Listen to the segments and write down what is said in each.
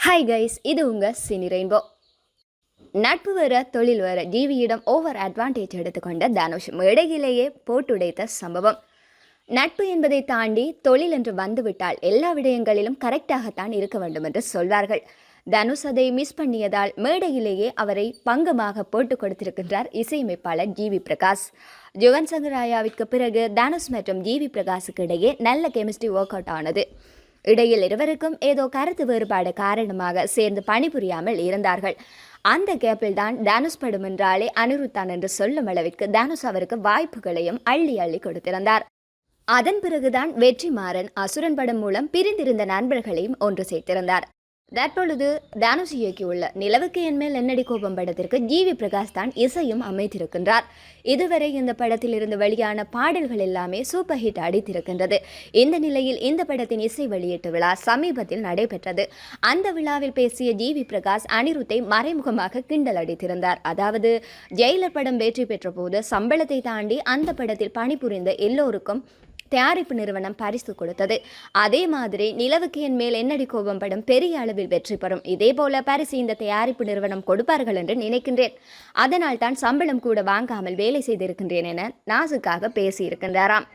Hi guys, இது உங்கள் cine rainbow. நட்பு வேற தொழில் வேற, ஜீவியிடம் ஓவர் அட்வான்டேஜ் எடுத்துக்கொண்ட தனுஷ் மேடையிலேயே போட்டுடைத்த சம்பவம். நட்பு என்பதை தாண்டி தொழில் என்று வந்துவிட்டால் எல்லா விடயங்களிலும் கரெக்டாகத்தான் இருக்க வேண்டும் என்று சொல்வார்கள். தனுஷ் அதை மிஸ் பண்ணியதால் மேடையிலேயே அவரை பங்கமாக போட்டு கொடுத்திருக்கின்றார் இசையமைப்பாளர் ஜிவி பிரகாஷ். யுவன் சங்கர் ராயாவிற்கு பிறகு தனுஷ் மற்றும் ஜிவி பிரகாஷுக்கு இடையே நல்ல கெமிஸ்ட்ரி ஒர்க் அவுட் ஆனது. இடையில் இருவருக்கும் ஏதோ கருத்து வேறுபாடு காரணமாக சேர்ந்து பணிபுரியாமல் இருந்தார்கள். அந்த கேப்பில் தான் தனுஷ் படம் என்றாலே அனிருத்தான் என்று சொல்லும் அளவிற்கு தனுஷ் அவருக்கு வாய்ப்புகளையும் அள்ளி அள்ளி கொடுத்திருந்தார். அதன் பிறகுதான் வெற்றிமாறன், அசுரன் படம் மூலம் பிரிந்திருந்த நண்பர்களையும் ஒன்று சேர்த்திருந்தார். தற்பொழுது தனுஷ் இயக்கியுள்ள நிலவுக்கு என்மேல் என்னடி கோபம் படத்திற்கு ஜிவி பிரகாஷ் தான் இசையும் அமைத்திருக்கின்றார். இதுவரை இந்த படத்தில் இருந்து வெளியான பாடல்கள் எல்லாமே சூப்பர் ஹிட் அடித்திருக்கின்றது. இந்த நிலையில் இந்த படத்தின் இசை வெளியீட்டு விழா சமீபத்தில் நடைபெற்றது. அந்த விழாவில் பேசிய ஜிவி பிரகாஷ் அனிருத்தை மறைமுகமாக கிண்டல் அடித்திருந்தார். அதாவது, ஜெயிலர் படம் வெற்றி பெற்ற போது சம்பளத்தை தாண்டி அந்த படத்தில் பணிபுரிந்த எல்லோருக்கும் தயாரிப்பு நிறுவனம் பரிசு கொடுத்தது. அதே மாதிரி நிலவுக்கு என் மேல் என்னடி கோபம் படம் பெரிய அளவில் வெற்றி பெறும். இதே போல பரிசு இந்த தயாரிப்பு நிறுவனம் கொடுப்பார்கள் என்று நினைக்கின்றேன். அதனால் தான் சம்பளம் கூட வாங்காமல் வேலை செய்திருக்கின்றேன் என நாசுக்காக பேசியிருக்கின்றாராம்.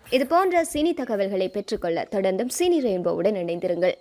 இது போன்ற சினி தகவல்களை பெற்றுக்கொள்ள தொடர்ந்தும் சினி ரெயின்போவுடன் இணைந்திருங்கள்.